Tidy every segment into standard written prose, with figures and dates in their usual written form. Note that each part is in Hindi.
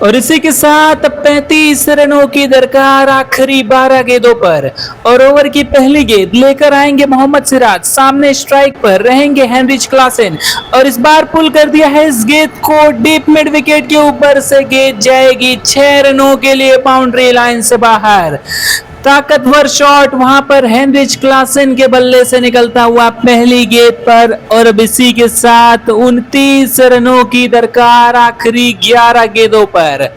और इसी के साथ 35 रनों की दरकार आखिरी 12 गेंदों पर। और ओवर की पहली गेंद लेकर आएंगे मोहम्मद सिराज, सामने स्ट्राइक पर रहेंगे हेनरिच क्लासेन और इस बार पुल कर दिया है इस गेंद को डीप मिड विकेट के ऊपर से। गेंद जाएगी 6 रनों के लिए बाउंड्री लाइन से बाहर। ताकतवर शॉट वहां पर हेनरिच क्लासेन के बल्ले से निकलता हुआ पहली गेंद पर। और अब इसी के साथ 29 रनों की दरकार आखिरी 11 गेंदों पर।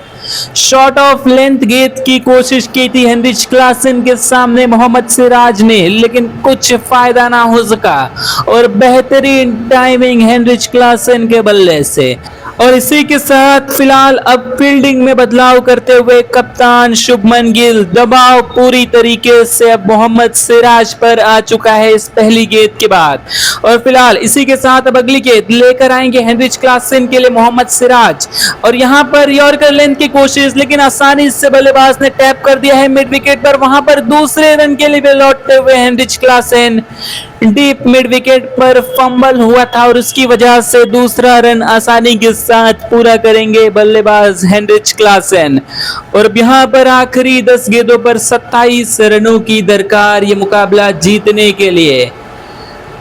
शॉट ऑफ लेंथ गेंद की कोशिश की थी हेनरिच क्लासेन के सामने मोहम्मद सिराज ने, लेकिन कुछ फायदा ना हो सका और बेहतरीन टाइमिंग हेनरिच क्लासेन के बल्ले से। और इसी के साथ फिलहाल अब फील्डिंग में बदलाव करते हुए कप्तान शुभमन गिल, दबाव पूरी तरीके से अब मोहम्मद सिराज पर आ चुका है इस पहली गेंद के बाद। और फिलहाल इसी के साथ अब अगली गेंद लेकर आएंगे हेनरिच क्लासेन के लिए मोहम्मद सिराज और यहां पर यॉर्कर लेंथ की कोशिश, लेकिन आसानी से बल्लेबाज ने टैप कर दिया है मिड विकेट पर। वहां पर दूसरे रन के लिए लौटते हुए Heinrich Klaasen deep mid wicket पर फंबल हुआ था और उसकी वजह से दूसरा रन आसानी के साथ पूरा करेंगे बल्लेबाज हेनरिच क्लासेन। और यहां पर आखिरी 10 गेंदों पर 27 रनों की दरकार ये मुकाबला जीतने के लिए।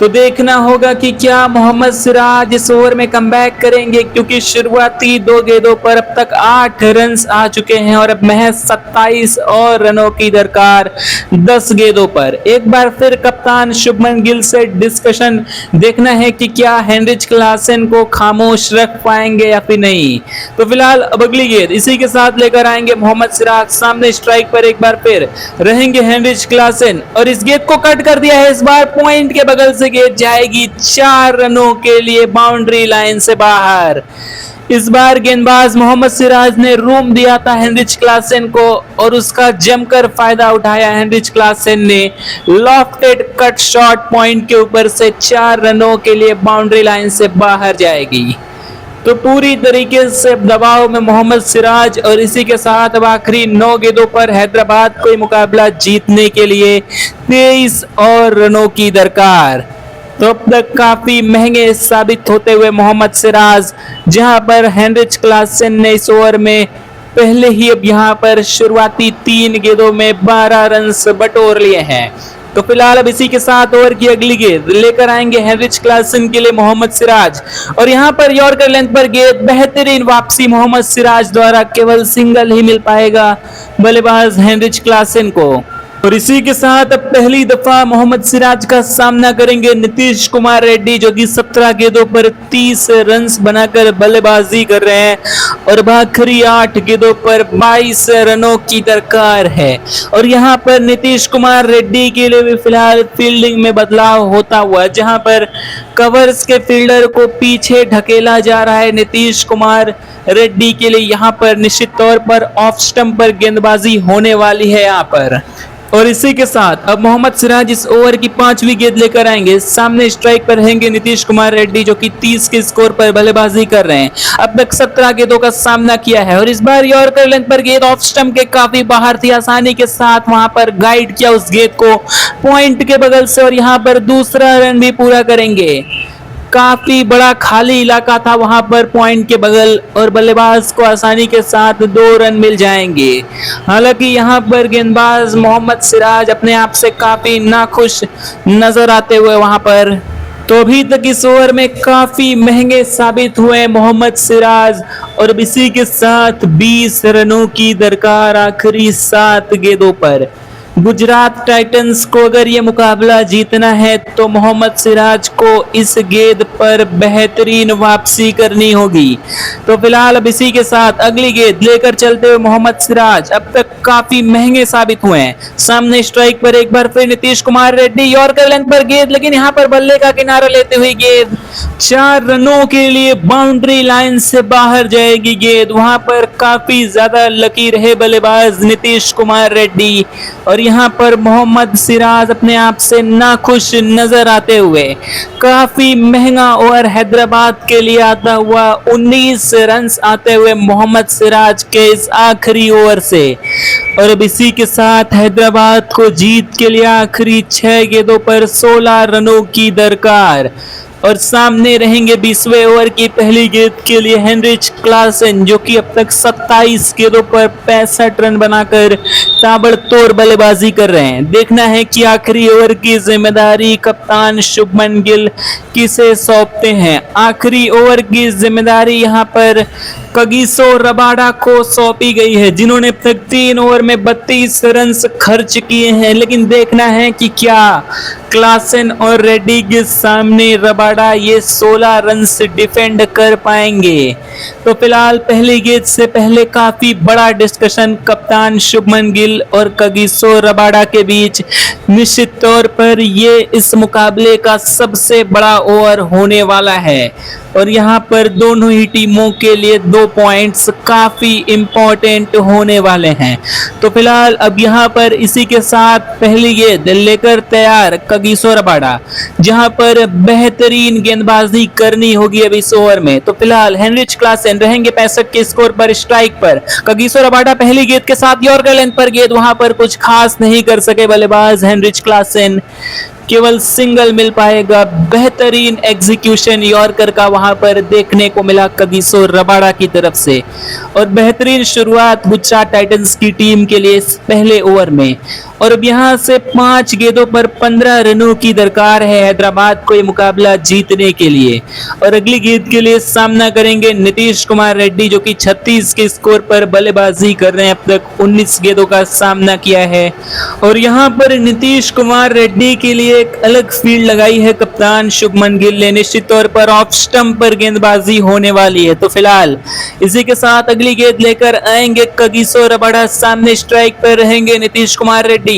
तो देखना होगा कि क्या मोहम्मद सिराज इस ओवर में कमबैक करेंगे, क्योंकि शुरुआती 2 गेंदों पर अब तक 8 रन आ चुके हैं और अब महज 27 और रनों की दरकार 10 गेंदों पर। एक बार फिर कप्तान शुभमन गिल से डिस्कशन देखना है कि क्या हेनरिच क्लासेन को खामोश रख पाएंगे या फिर नहीं। तो फिलहाल अब अगली गेंद इसी के साथ लेकर आएंगे मोहम्मद सिराज, सामने स्ट्राइक पर एक बार फिर रहेंगे हेनरिच क्लासेन और इस गेंद को कट कर दिया है इस बार पॉइंट के बगल से। गेंद जाएगी 4 रनों के लिए बाउंड्री लाइन से बाहर। इस बार गेंदबाज मोहम्मद सिराज ने रूम दिया था हेनरिच क्लासेन को और उसका जमकर फायदा उठाया हेनरिच क्लासेन ने। लॉफ्टेड कट शॉट पॉइंट के ऊपर से 4 रनों के लिए बाउंड्री लाइन से बाहर जाएगी। तो पूरी तरीके से दबाव में मोहम्मद सिराज और इसी के साथ अब आखिरी 9 गेंदों पर हैदराबाद को मुकाबला जीतने के लिए 23 और रनों की दरकार। तो अब तक काफी महंगे साबित होते हुए मोहम्मद सिराज, जहां पर हेनरिच क्लासेन ने इस ओवर में पहले ही अब यहां पर शुरुआती 3 गेंदों में 12 रन बटोर लिए हैं। तो फिलहाल अब इसी के साथ ओवर की अगली गेंद लेकर आएंगे हेनरिच क्लासेन के लिए मोहम्मद सिराज और यहां पर यॉर्कर लेंथ पर गेंद, बेहतरीन वापसी मोहम्मद सिराज द्वारा, केवल सिंगल ही मिल पाएगा बल्लेबाज हेनरिच क्लासेन को। और इसी के साथ अब पहली दफा मोहम्मद सिराज का सामना करेंगे नीतीश कुमार रेड्डी, जो कि 17 गेंदों पर 30 रन बनाकर बल्लेबाजी कर रहे हैं और आखिरी 8 गेंदों पर 22 रनों की दरकार है। और यहां पर नीतीश कुमार रेड्डी के लिए भी फिलहाल फील्डिंग में बदलाव होता हुआ, जहां पर कवर्स के फील्डर को पीछे ढकेला जा रहा है नीतीश कुमार रेड्डी के लिए। यहां पर निश्चित तौर पर ऑफ स्टंप पर गेंदबाजी होने वाली है यहां पर। और इसी के साथ अब मोहम्मद सिराज इस ओवर की 5वीं गेंद लेकर आएंगे, सामने स्ट्राइक पर रहेंगे नीतीश कुमार रेड्डी, जो कि 30 के स्कोर पर बल्लेबाजी कर रहे हैं। अब तक 17 गेंदों का सामना किया है और इस बार यॉर्कर लेंथ पर गेंद ऑफ स्टंप के काफी बाहर थी, आसानी के साथ वहां पर गाइड किया उस गेंद को पॉइंट के बगल से और यहां पर दूसरा रन भी पूरा करेंगे। काफी बड़ा खाली इलाका था वहां पर पॉइंट के बगल और बल्लेबाज को आसानी के साथ 2 रन मिल जाएंगे। हालांकि यहां पर गेंदबाज मोहम्मद सिराज अपने आप से काफी नाखुश नजर आते हुए वहां पर। तो अभी तक इस ओवर में काफी महंगे साबित हुए मोहम्मद सिराज और इसी के साथ 20 रनों की दरकार आखिरी 7 गेंदों पर। गुजरात टाइटंस को अगर ये मुकाबला जीतना है तो मोहम्मद सिराज को इस गेंद पर बेहतरीन वापसी करनी होगी। तो फिलहाल अब इसी के साथ अगली गेंद लेकर चलते हुए मोहम्मद सिराज अब तक काफी महंगे साबित हुए हैं। सामने स्ट्राइक पर एक बार फिर नीतीश कुमार रेड्डी, यॉर्कर लेंथ पर गेंद, लेकिन यहां पर बल्ले का किनारा लेते हुए गेंद 4 रनों के लिए बाउंड्री लाइन से बाहर जाएगी गेंद। वहां पर काफी ज्यादा लकी रहे बल्लेबाज नीतीश कुमार रेड्डी और यहां पर मोहम्मद सिराज अपने आप से नाखुश नजर आते हुए। काफी महंगा ओवर हैदराबाद के लिए आता हुआ 19 रन आते हुए मोहम्मद सिराज के इस आखिरी ओवर से। और अब इसी के साथ हैदराबाद को जीत के लिए आखिरी 6 गेंदों पर 16 रनों की दरकार। और सामने रहेंगे 20वें ओवर की पहली गेंद के लिए हेनरिच क्लासन, जो कि अब तक 27 गेंदों पर 65 रन बनाकर ताबड़तोड़ बल्लेबाजी कर रहे हैं। देखना है कि आखिरी ओवर की जिम्मेदारी कप्तान शुभमन गिल किसे सौंपते हैं। आखिरी ओवर की जिम्मेदारी यहां पर कगिसो रबाडा को सौंपी गई है, जिन्होंने अब तक 3 ओवर में 32 रन खर्च किए हैं। लेकिन देखना है कि क्या क्लासन और रेड्डी के सामने रबाडा ये 16 रन से डिफेंड कर पाएंगे। तो फिलहाल पहली गेंद से पहले काफी बड़ा डिस्कशन कप्तान शुभमन गिल और कगिसो रबाडा के बीच। निश्चित तौर पर ये इस मुकाबले का सबसे बड़ा ओवर होने वाला है और यहाँ पर दोनों ही टीमों के लिए 2 पॉइंट्स काफी इंपॉर्टेंट होने वाले हैं। तो फिलहाल अब यहाँ पर इसी के साथ पहली गेंद लेकर तैयार कगिसो रबाडा, जहाँ पर बेहतरीन गेंदबाजी करनी होगी अब इस ओवर में। तो फिलहाल हेनरिच क्लासन रहेंगे 65 के स्कोर पर स्ट्राइक पर। कगिसो रबाडा पहली गेंद के साथ यॉर्कर लेंथ पर गेंद, वहां पर कुछ खास नहीं कर सके बल्लेबाज हेनरिच क्लासन, केवल सिंगल मिल पाएगा। बेहतरीन एग्जीक्यूशन यॉर्कर का वहां पर देखने को मिला कगिसो रबाडा की तरफ से और बेहतरीन शुरुआत गुजरात टाइटंस की टीम के लिए इस पहले ओवर में। और अब यहां से 5 गेंदों पर 15 रनों की दरकार है हैदराबाद को ये मुकाबला जीतने के लिए। और अगली गेंद के लिए सामना करेंगे नीतीश कुमार रेड्डी, जो कि 36 के स्कोर पर बल्लेबाजी कर रहे हैं। अब तक 19 गेंदों का सामना किया है और यहां पर नीतीश कुमार रेड्डी के लिए एक अलग फील्ड लगाई है कप्तान शुभमन गिल ने। निश्चित तौर पर ऑफ स्टंप पर गेंदबाजी होने वाली है। तो फिलहाल इसी के साथ अगली गेंद लेकर आएंगे कगिसो रबाडा, सामने स्ट्राइक पर रहेंगे नीतीश कुमार रेड्डी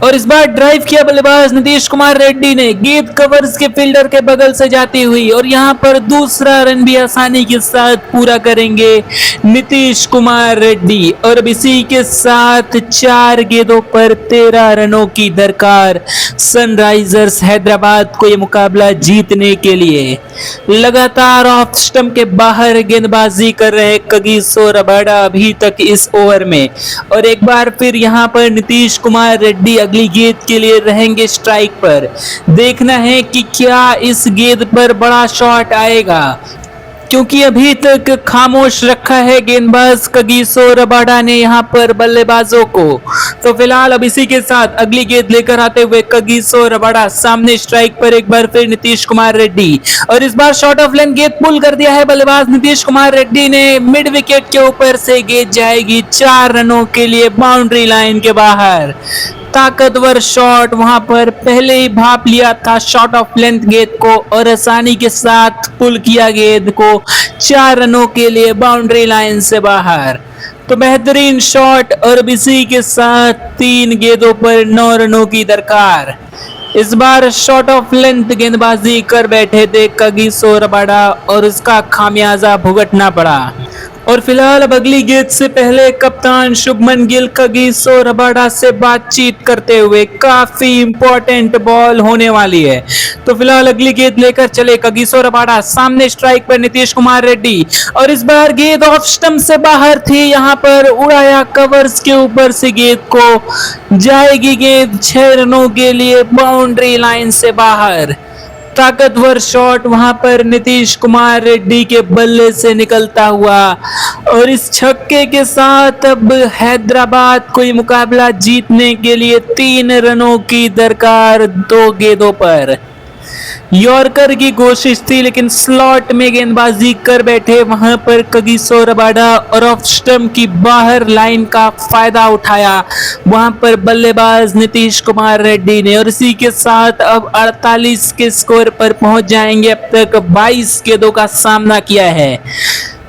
और इस बार ड्राइव किया बल्लेबाज नीतीश कुमार रेड्डी ने, गेंद कवर्स के फील्डर के बगल से जाती हुई और यहां पर दूसरा रन भी आसानी के साथ पूरा करेंगे नीतीश कुमार रेड्डी। और अब इसी के साथ 4 गेंदों पर 13 रनों की दरकार सनराइजर्स हैदराबाद को यह मुकाबला जीतने के लिए। लगातार ऑफ स्टंप के बाहर गेंदबाजी कर रहे कगिसो रबाडा अभी तक इस ओवर में और एक बार फिर यहां पर नीतीश कुमार रेड्डी अगली गेंद के लिए रहेंगे स्ट्राइक पर। देखना है कि क्या इस गेंद पर बड़ा शॉट आएगा, क्योंकि अभी तक खामोश रखा है गेंदबाज कगिसो रबाडा ने यहां पर बल्लेबाजों को। तो फिलहाल अब इसी के साथ अगली गेंद लेकर आते हुए कगिसो रबाडा, सामने स्ट्राइक पर एक बार फिर नीतीश कुमार रेड्डी और इस बार शॉट ऑफ लेंथ गेंद पुल कर दिया है बल्लेबाज नीतीश कुमार रेड्डी ने। मिड विकेट के ऊपर से गेंद जाएगी 4 रनों के लिए बाउंड्री लाइन के बाहर। ताकतवर शॉट वहां पर पहले ही भाप लिया था शॉट ऑफ लेंथ गेंद को और आसानी के साथ पुल किया गेंद को 4 रनों के लिए बाउंड्री लाइन से बाहर। तो बेहतरीन शॉट और इसी के साथ 3 गेंदों पर 9 रनों की दरकार। इस बार शॉट ऑफ लेंथ गेंदबाजी कर बैठे थे कगिसो रबाडा और इसका खामियाजा भुगतना पड़ा। और फिलहाल अब अगली गेंद से पहले कप्तान शुभमन गिल कगिसो रबाडा से बातचीत करते हुए, काफी इंपॉर्टेंट बॉल होने वाली है। तो फिलहाल अगली गेंद लेकर चले कगिसो रबाडा, सामने स्ट्राइक पर नीतीश कुमार रेड्डी और इस बार गेंद ऑफ स्टंप से बाहर थी, यहां पर उड़ाया कवर्स के ऊपर से गेंद को, जाएगी गेंद 6 रनों के लिए बाउंड्री लाइन से बाहर। ताकतवर शॉट वहां पर नीतीश कुमार रेड्डी के बल्ले से निकलता हुआ और इस छक्के के साथ अब हैदराबाद को ये मुकाबला जीतने के लिए 3 रनों की दरकार 2 गेंदों पर। यॉर्कर की कोशिश थी लेकिन स्लॉट में गेंदबाजी कर बैठे वहां पर कगिसो रबाडा और ऑफ स्टंप की बाहर लाइन का फायदा उठाया वहां पर बल्लेबाज नीतीश कुमार रेड्डी ने और इसी के साथ अब 48 के स्कोर पर पहुंच जाएंगे। अब तक 22 गेंदों का सामना किया है।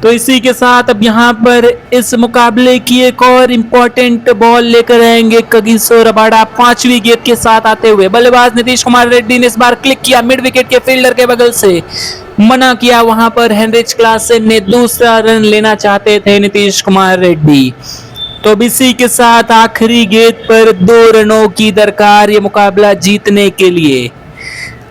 तो इसी के साथ अब यहाँ पर इस मुकाबले की एक और इम्पोर्टेंट बॉल लेकर आएंगे कगिसो रबाडा, 5वीं गेंद के साथ आते हुए बल्लेबाज नीतीश कुमार रेड्डी ने इस बार क्लिक किया मिड विकेट के फील्डर के बगल से, मना किया वहां पर हेनरिच क्लासन ने। दूसरा रन लेना चाहते थे नीतीश कुमार रेड्डी। तो अब इसी के साथ आखिरी गेंद पर 2 रनों की दरकार ये मुकाबला जीतने के लिए।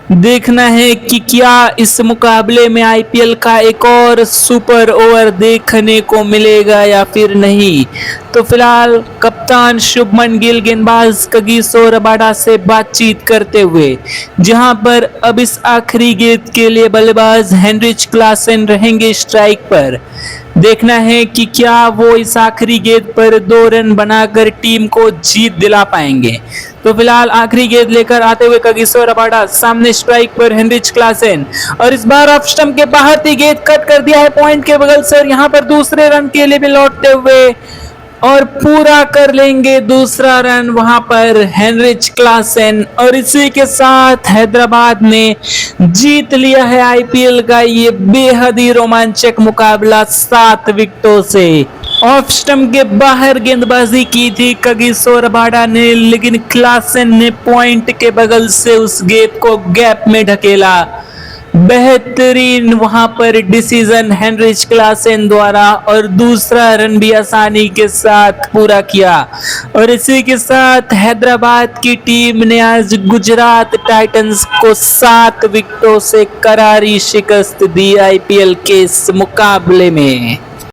देखना है कि क्या इस मुकाबले में आईपीएल का एक और सुपर ओवर देखने को मिलेगा या फिर नहीं। तो फिलहाल कप्तान शुभमन गिल गेंदबाज कगिसो रबाडा से बातचीत करते हुए, जहां पर अब इस आखिरी गेंद के लिए बल्लेबाज हेनरिच क्लासेन रहेंगे स्ट्राइक पर। देखना है कि क्या वो इस आखिरी गेंद पर 2 रन बनाकर टीम को जीत दिला पाएंगे। तो फिलहाल आखिरी गेंद लेकर आते हुए कगिसो रबाडा, सामने स्ट्राइक पर हेनरिच क्लासेन, और इस बार ऑफ स्टंप के बाहर ही गेंद कट कर दिया है पॉइंट के बगल से। यहां पर दूसरे रन के लिए भी लौटते हुए और पूरा कर लेंगे दूसरा रन वहां पर हेनरिच क्लासेन, और इसी के साथ हैदराबाद ने जीत लिया है आईपीएल का ये बेहद ही रोमांचक मुकाबला 7 विकेटों से। ऑफ स्टंप के बाहर गेंदबाजी की थी कगिसो रबाडा ने, लेकिन क्लासेन ने पॉइंट के बगल से उस गेंद को गैप में ढकेला। बेहतरीन वहां पर डिसीजन हेनरिच क्लासेन द्वारा, और दूसरा रन भी आसानी के साथ पूरा किया। और इसी के साथ हैदराबाद की टीम ने आज गुजरात टाइटंस को 7 विकेटों से करारी शिकस्त दी आईपीएल के इस मुकाबले में।